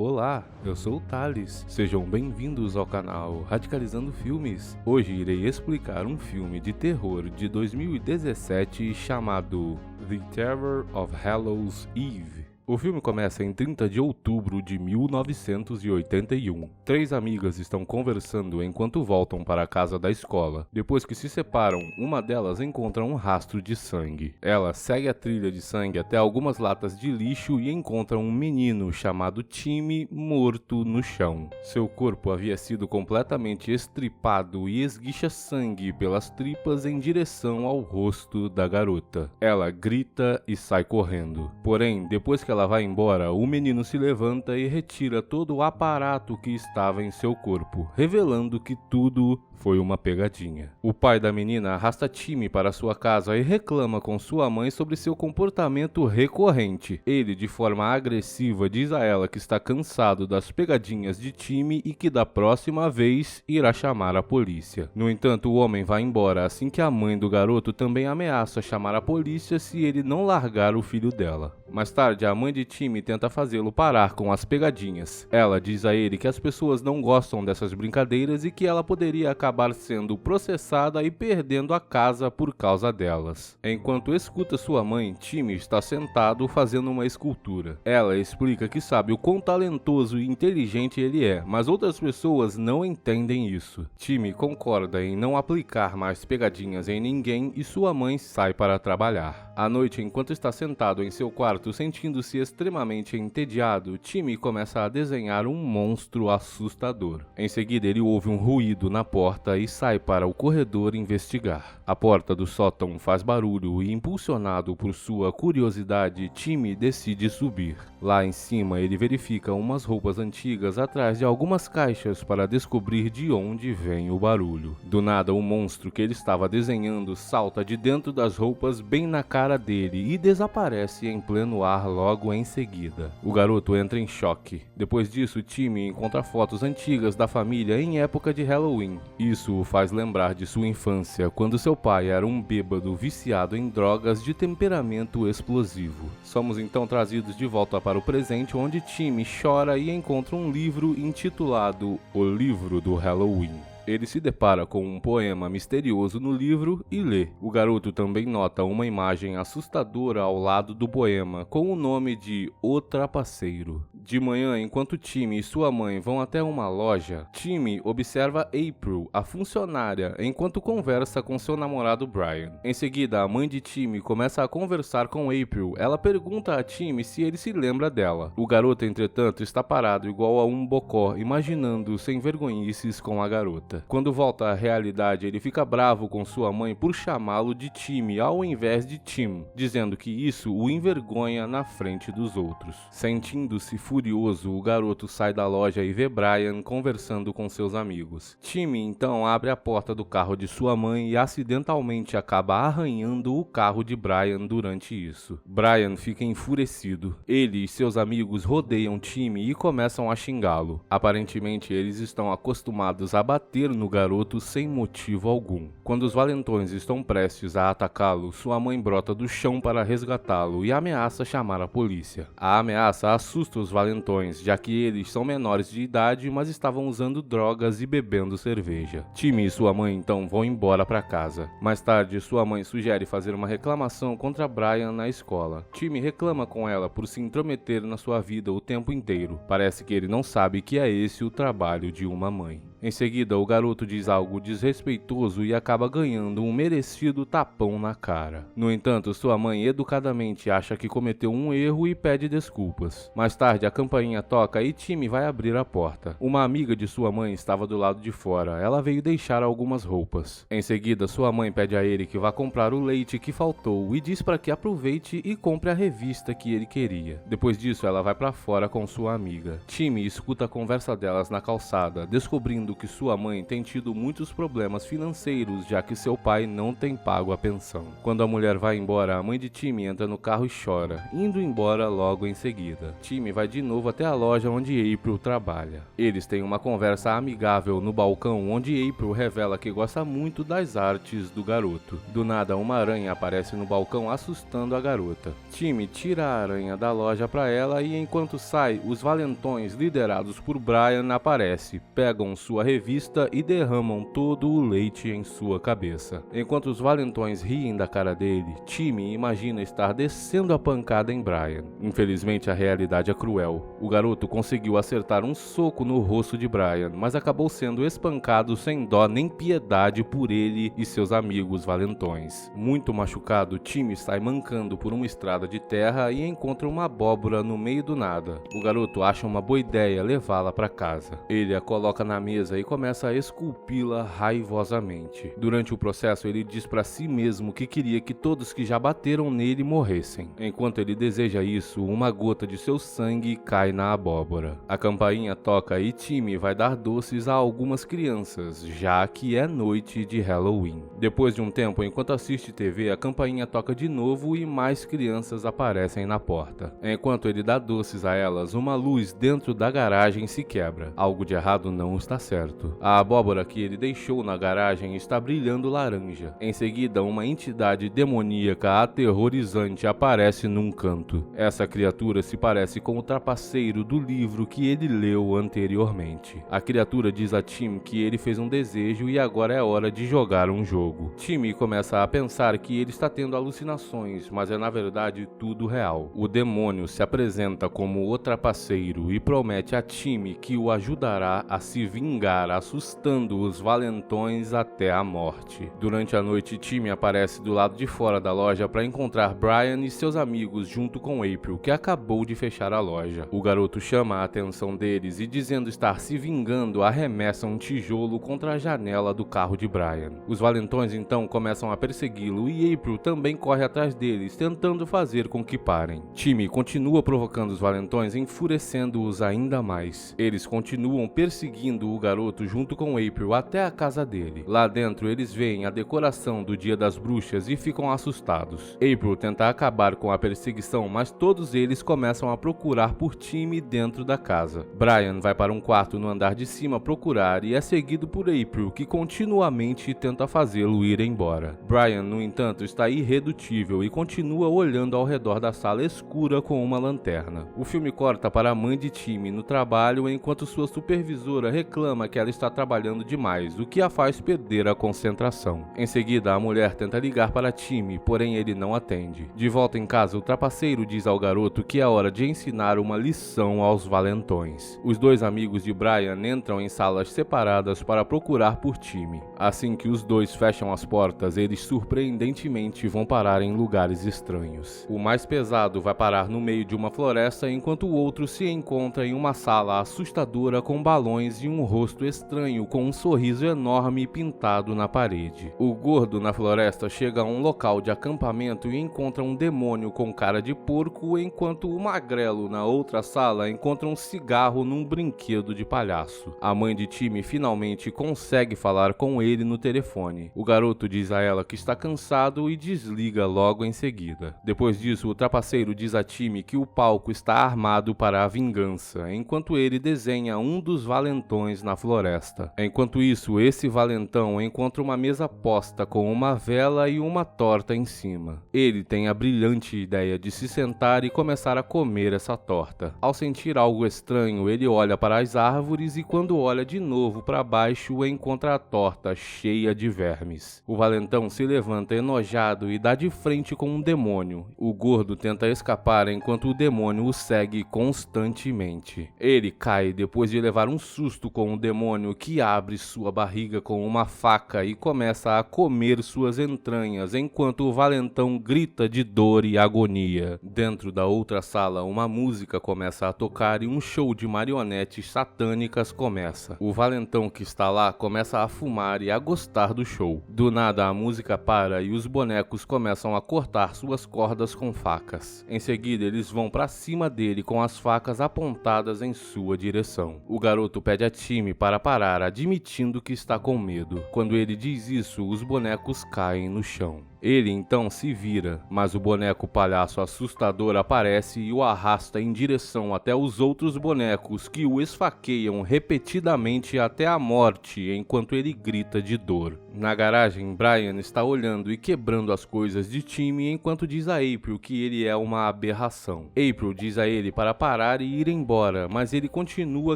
Olá, eu sou o Thales. Sejam bem-vindos ao canal Radicalizando Filmes. Hoje irei explicar um filme de terror de 2017 chamado The Terror of Hallows Eve. O filme começa em 30 de outubro de 1981. Três amigas estão conversando enquanto voltam para a casa da escola. Depois que se separam, uma delas encontra um rastro de sangue. Ela segue a trilha de sangue até algumas latas de lixo e encontra um menino chamado Timmy morto no chão. Seu corpo havia sido completamente estripado e esguicha sangue pelas tripas em direção ao rosto da garota. Ela grita e sai correndo. Porém, depois que ela vai embora, o menino se levanta e retira todo o aparato que estava em seu corpo, revelando que tudo foi uma pegadinha. O pai da menina arrasta Timmy para sua casa e reclama com sua mãe sobre seu comportamento recorrente. Ele, de forma agressiva, diz a ela que está cansado das pegadinhas de Timmy e que da próxima vez irá chamar a polícia. No entanto, o homem vai embora assim que a mãe do garoto também ameaça chamar a polícia se ele não largar o filho dela. Mais tarde, a mãe de Timmy tenta fazê-lo parar com as pegadinhas. Ela diz a ele que as pessoas não gostam dessas brincadeiras e que ela poderia acabar sendo processada e perdendo a casa por causa delas. Enquanto escuta sua mãe, Timmy está sentado fazendo uma escultura. Ela explica que sabe o quão talentoso e inteligente ele é, mas outras pessoas não entendem isso. Timmy concorda em não aplicar mais pegadinhas em ninguém e sua mãe sai para trabalhar. À noite, enquanto está sentado em seu quarto, sentindo-se extremamente entediado, Timmy começa a desenhar um monstro assustador. Em seguida, ele ouve um ruído na porta e sai para o corredor investigar. A porta do sótão faz barulho e, impulsionado por sua curiosidade, Timmy decide subir. Lá em cima, ele verifica umas roupas antigas atrás de algumas caixas para descobrir de onde vem o barulho. Do nada, o monstro que ele estava desenhando salta de dentro das roupas bem na cara dele e desaparece em pleno ar logo em seguida. O garoto entra em choque. Depois disso, Timmy encontra fotos antigas da família em época de Halloween. Isso o faz lembrar de sua infância, quando seu pai era um bêbado viciado em drogas de temperamento explosivo. Somos então trazidos de volta para o presente, onde Timmy chora e encontra um livro intitulado O Livro do Halloween. Ele se depara com um poema misterioso no livro e lê. O garoto também nota uma imagem assustadora ao lado do poema, com o nome de O Trapaceiro. De manhã, enquanto Timmy e sua mãe vão até uma loja, Timmy observa April, a funcionária, enquanto conversa com seu namorado Brian. Em seguida, a mãe de Timmy começa a conversar com April. Ela pergunta a Timmy se ele se lembra dela. O garoto, entretanto, está parado igual a um bocó, imaginando sem vergonhices com a garota. Quando volta à realidade, ele fica bravo com sua mãe por chamá-lo de Timmy ao invés de Tim, dizendo que isso o envergonha na frente dos outros. Sentindo-se furioso, o garoto sai da loja e vê Brian conversando com seus amigos. Timmy então abre a porta do carro de sua mãe e acidentalmente acaba arranhando o carro de Brian durante isso. Brian fica enfurecido. Ele e seus amigos rodeiam Timmy e começam a xingá-lo. Aparentemente, eles estão acostumados a bater no garoto sem motivo algum. Quando os valentões estão prestes a atacá-lo, sua mãe brota do chão para resgatá-lo e ameaça chamar a polícia. A ameaça assusta os valentões, já que eles são menores de idade, mas estavam usando drogas e bebendo cerveja. Timmy e sua mãe então vão embora para casa. Mais tarde, sua mãe sugere fazer uma reclamação contra Brian na escola. Timmy reclama com ela por se intrometer na sua vida o tempo inteiro. Parece que ele não sabe que é esse o trabalho de uma mãe. Em seguida, o garoto diz algo desrespeitoso e acaba ganhando um merecido tapão na cara. No entanto, sua mãe educadamente acha que cometeu um erro e pede desculpas. Mais tarde, a campainha toca e Timmy vai abrir a porta. Uma amiga de sua mãe estava do lado de fora. Ela veio deixar algumas roupas. Em seguida, sua mãe pede a ele que vá comprar o leite que faltou e diz para que aproveite e compre a revista que ele queria. Depois disso, ela vai para fora com sua amiga. Timmy escuta a conversa delas na calçada, descobrindo dizendo que sua mãe tem tido muitos problemas financeiros, já que seu pai não tem pago a pensão. Quando a mulher vai embora, a mãe de Timmy entra no carro e chora, indo embora logo em seguida. Timmy vai de novo até a loja onde April trabalha. Eles têm uma conversa amigável no balcão, onde April revela que gosta muito das artes do garoto. Do nada, uma aranha aparece no balcão assustando a garota. Timmy tira a aranha da loja para ela e enquanto sai, os valentões liderados por Brian aparecem, pegam sua revista e derramam todo o leite em sua cabeça. Enquanto os valentões riem da cara dele, Timmy imagina estar descendo a pancada em Brian. Infelizmente, a realidade é cruel. O garoto conseguiu acertar um soco no rosto de Brian, mas acabou sendo espancado sem dó nem piedade por ele e seus amigos valentões. Muito machucado, Timmy sai mancando por uma estrada de terra e encontra uma abóbora no meio do nada. O garoto acha uma boa ideia levá-la para casa. Ele a coloca na mesa e começa a esculpi-la raivosamente. Durante o processo, ele diz para si mesmo que queria que todos que já bateram nele morressem. Enquanto ele deseja isso, uma gota de seu sangue cai na abóbora. A campainha toca e Timmy vai dar doces a algumas crianças, já que é noite de Halloween. Depois de um tempo, enquanto assiste TV, a campainha toca de novo e mais crianças aparecem na porta. Enquanto ele dá doces a elas, uma luz dentro da garagem se quebra. Algo de errado não está certo. A abóbora que ele deixou na garagem está brilhando laranja. Em seguida, uma entidade demoníaca aterrorizante aparece num canto. Essa criatura se parece com o trapaceiro do livro que ele leu anteriormente. A criatura diz a Tim que ele fez um desejo e agora é hora de jogar um jogo. Timmy começa a pensar que ele está tendo alucinações, mas é na verdade tudo real. O demônio se apresenta como o trapaceiro e promete a Timmy que o ajudará a se vingar, assustando os valentões até a morte. Durante a noite, Timmy aparece do lado de fora da loja para encontrar Brian e seus amigos junto com April, que acabou de fechar a loja. O garoto chama a atenção deles e, dizendo estar se vingando, arremessa um tijolo contra a janela do carro de Brian. Os valentões então começam a persegui-lo e April também corre atrás deles, tentando fazer com que parem. Timmy continua provocando os valentões, enfurecendo-os ainda mais. Eles continuam perseguindo o garoto junto com April até a casa dele. Lá dentro, eles veem a decoração do Dia das Bruxas e ficam assustados. April tenta acabar com a perseguição, mas todos eles começam a procurar por Timmy dentro da casa. Brian vai para um quarto no andar de cima procurar e é seguido por April, que continuamente tenta fazê-lo ir embora. Brian, no entanto, está irredutível e continua olhando ao redor da sala escura com uma lanterna. O filme corta para a mãe de Timmy no trabalho enquanto sua supervisora reclama que ela está trabalhando demais, o que a faz perder a concentração. Em seguida, a mulher tenta ligar para Timmy, porém ele não atende. De volta em casa, o trapaceiro diz ao garoto que é hora de ensinar uma lição aos valentões. Os dois amigos de Brian entram em salas separadas para procurar por Timmy. Assim que os dois fecham as portas, eles surpreendentemente vão parar em lugares estranhos. O mais pesado vai parar no meio de uma floresta, enquanto o outro se encontra em uma sala assustadora com balões e um rosto estranho com um sorriso enorme pintado na parede. O gordo na floresta chega a um local de acampamento e encontra um demônio com cara de porco, enquanto o magrelo na outra sala encontra um cigarro num brinquedo de palhaço. A mãe de Timmy finalmente consegue falar com ele no telefone. O garoto diz a ela que está cansado e desliga logo em seguida. Depois disso, o trapaceiro diz a Timmy que o palco está armado para a vingança, enquanto ele desenha um dos valentões na floresta. Enquanto isso, esse valentão encontra uma mesa posta com uma vela e uma torta em cima. Ele tem a brilhante ideia de se sentar e começar a comer essa torta. Ao sentir algo estranho, ele olha para as árvores e quando olha de novo para baixo, encontra a torta cheia de vermes. O valentão se levanta enojado e dá de frente com um demônio. O gordo tenta escapar enquanto o demônio o segue constantemente. Ele cai depois de levar um susto com o demônio, que abre sua barriga com uma faca e começa a comer suas entranhas enquanto o valentão grita de dor e agonia. Dentro da outra sala, uma música começa a tocar e um show de marionetes satânicas começa. O valentão que está lá começa a fumar e a gostar do show. Do nada, a música para e os bonecos começam a cortar suas cordas com facas. Em seguida, eles vão para cima dele com as facas apontadas em sua direção. O garoto pede a Timmy para parar, admitindo que está com medo. Quando ele diz isso, os bonecos caem no chão. Ele então se vira, mas o boneco palhaço assustador aparece e o arrasta em direção até os outros bonecos que o esfaqueiam repetidamente até a morte enquanto ele grita de dor. Na garagem, Brian está olhando e quebrando as coisas de Timmy enquanto diz a April que ele é uma aberração. April diz a ele para parar e ir embora, mas ele continua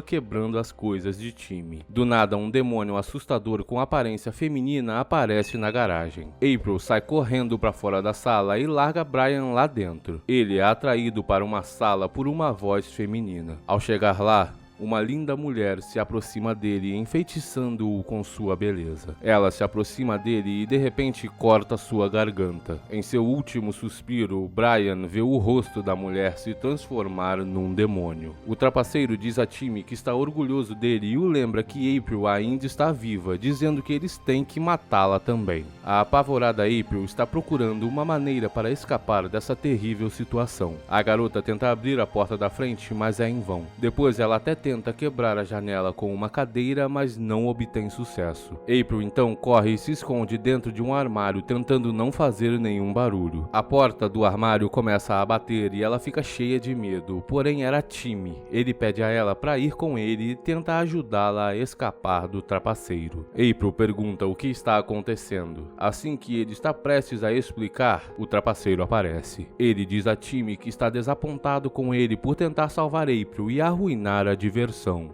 quebrando as coisas de Timmy. Do nada, um demônio assustador com aparência feminina aparece na garagem. April sai correndo para fora da sala e larga Brian lá dentro. Ele é atraído para uma sala por uma voz feminina. Ao chegar lá, uma linda mulher se aproxima dele, enfeitiçando-o com sua beleza. Ela se aproxima dele e de repente corta sua garganta. Em seu último suspiro, Brian vê o rosto da mulher se transformar num demônio. O trapaceiro diz a Timmy que está orgulhoso dele e o lembra que April ainda está viva, dizendo que eles têm que matá-la também. A apavorada April está procurando uma maneira para escapar dessa terrível situação. A garota tenta abrir a porta da frente, mas é em vão. Depois ela até tenta quebrar a janela com uma cadeira, mas não obtém sucesso. April então corre e se esconde dentro de um armário, tentando não fazer nenhum barulho. A porta do armário começa a bater e ela fica cheia de medo, porém era Timmy. Ele pede a ela para ir com ele e tenta ajudá-la a escapar do trapaceiro. April pergunta o que está acontecendo. Assim que ele está prestes a explicar, o trapaceiro aparece. Ele diz a Timmy que está desapontado com ele por tentar salvar April e arruinar a diversão.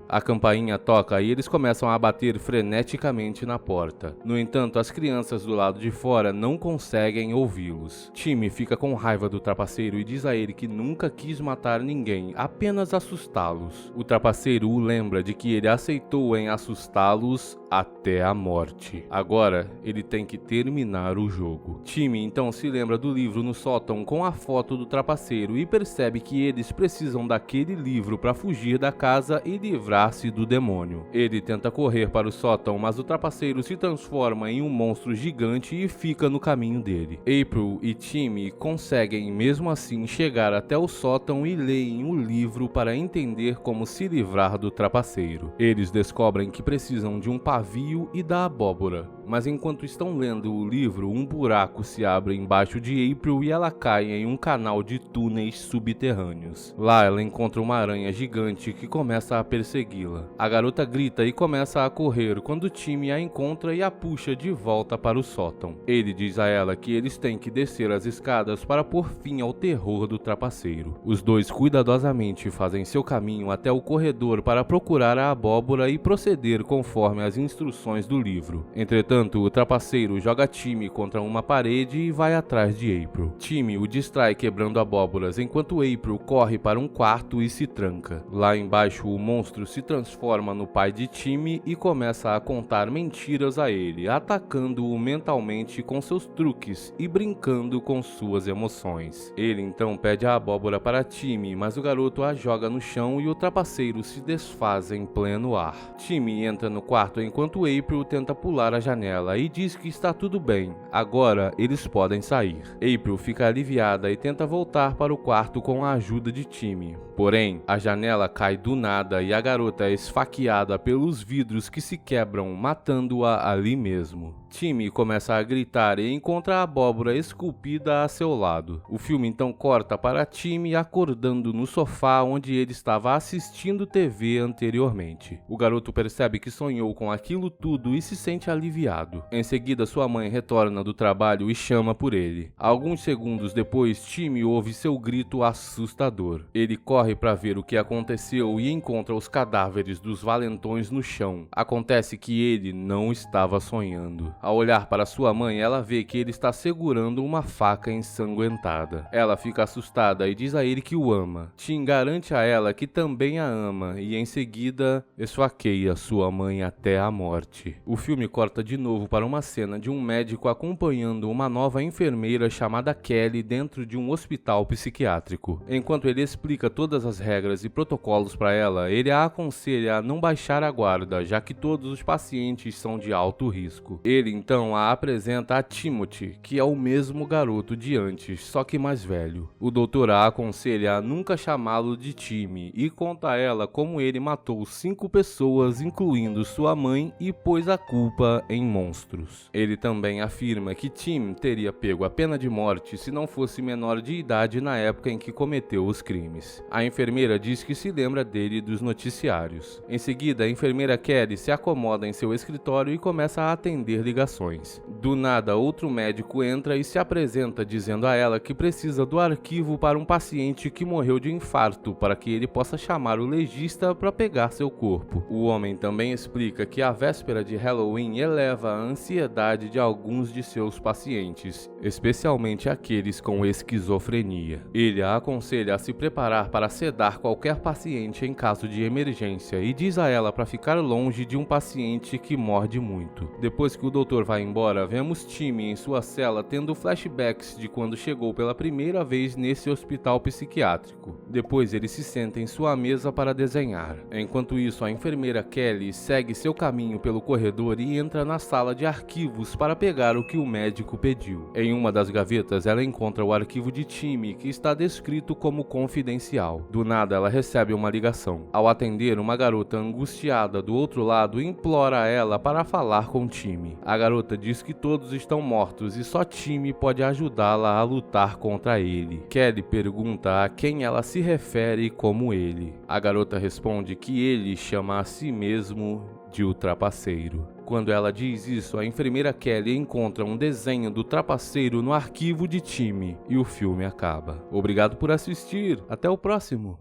A campainha toca e eles começam a bater freneticamente na porta. No entanto, as crianças do lado de fora não conseguem ouvi-los. Timmy fica com raiva do trapaceiro e diz a ele que nunca quis matar ninguém, apenas assustá-los. O trapaceiro o lembra de que ele aceitou em assustá-los até a morte. Agora, ele tem que terminar o jogo. Timmy então se lembra do livro no sótão com a foto do trapaceiro e percebe que eles precisam daquele livro para fugir da casa e livrar-se do demônio. Ele tenta correr para o sótão, mas o trapaceiro se transforma em um monstro gigante e fica no caminho dele. April e Timmy conseguem mesmo assim chegar até o sótão e leem o livro para entender como se livrar do trapaceiro. Eles descobrem que precisam de um pavio e da abóbora, mas enquanto estão lendo o livro, um buraco se abre embaixo de April e ela cai em um canal de túneis subterrâneos. Lá ela encontra uma aranha gigante que começa a persegui-la. A garota grita e começa a correr quando Timmy a encontra e a puxa de volta para o sótão. Ele diz a ela que eles têm que descer as escadas para pôr fim ao terror do trapaceiro. Os dois cuidadosamente fazem seu caminho até o corredor para procurar a abóbora e proceder conforme as instruções do livro. Entretanto, o trapaceiro joga Timmy contra uma parede e vai atrás de April. Timmy o distrai quebrando abóboras enquanto April corre para um quarto e se tranca. Lá embaixo, o monstro se transforma no pai de Timmy e começa a contar mentiras a ele, atacando-o mentalmente com seus truques e brincando com suas emoções. Ele então pede a abóbora para Timmy, mas o garoto a joga no chão e o trapaceiro se desfaz em pleno ar. Timmy entra no quarto enquanto April tenta pular a janela e diz que está tudo bem, agora eles podem sair. April fica aliviada e tenta voltar para o quarto com a ajuda de Timmy. Porém, a janela cai do nada e a garota é esfaqueada pelos vidros que se quebram, matando-a ali mesmo. Timmy começa a gritar e encontra a abóbora esculpida a seu lado. O filme então corta para Timmy acordando no sofá onde ele estava assistindo TV anteriormente. O garoto percebe que sonhou com aquilo tudo e se sente aliviado. Em seguida, sua mãe retorna do trabalho e chama por ele. Alguns segundos depois, Timmy ouve seu grito assustador. Ele corre para ver o que aconteceu e encontra os cadáveres dos valentões no chão. Acontece que ele não estava sonhando. Ao olhar para sua mãe, ela vê que ele está segurando uma faca ensanguentada. Ela fica assustada e diz a ele que o ama. Tim garante a ela que também a ama e em seguida esfaqueia sua mãe até a morte. O filme corta de novo para uma cena de um médico acompanhando uma nova enfermeira chamada Kelly dentro de um hospital psiquiátrico. Enquanto ele explica todas as regras e protocolos para ela, ele a aconselha a não baixar a guarda, já que todos os pacientes são de alto risco. Ele então a apresenta a Timothy, que é o mesmo garoto de antes, só que mais velho. O doutor a aconselha a nunca chamá-lo de Timmy e conta a ela como ele matou 5 pessoas, incluindo sua mãe, e pôs a culpa em monstros. Ele também afirma que Tim teria pego a pena de morte se não fosse menor de idade na época em que cometeu os crimes. A enfermeira diz que se lembra dele dos noticiários. Em seguida, a enfermeira Kelly se acomoda em seu escritório e começa a atender ligações. Do nada, outro médico entra e se apresenta dizendo a ela que precisa do arquivo para um paciente que morreu de infarto para que ele possa chamar o legista para pegar seu corpo. O homem também explica que a véspera de Halloween eleva a ansiedade de alguns de seus pacientes, especialmente aqueles com esquizofrenia. Ele a aconselha a se preparar para sedar qualquer paciente em caso de emergência e diz a ela para ficar longe de um paciente que morde muito. Depois que o doutor vai embora, vemos Timmy em sua cela tendo flashbacks de quando chegou pela primeira vez nesse hospital psiquiátrico. Depois ele se senta em sua mesa para desenhar. Enquanto isso, a enfermeira Kelly segue seu caminho pelo corredor e entra na sala de arquivos para pegar o que o médico pediu. Em uma das gavetas, ela encontra o arquivo de Timmy, que está descrito como confidencial. Do nada, ela recebe uma ligação. Ao atender, uma garota angustiada do outro lado implora a ela para falar com Timmy. A garota diz que todos estão mortos e só Timmy pode ajudá-la a lutar contra ele. Kelly pergunta a quem ela se refere como ele. A garota responde que ele chama a si mesmo de O Trapaceiro. Quando ela diz isso, a enfermeira Kelly encontra um desenho do trapaceiro no arquivo de Timmy e o filme acaba. Obrigado por assistir, até o próximo!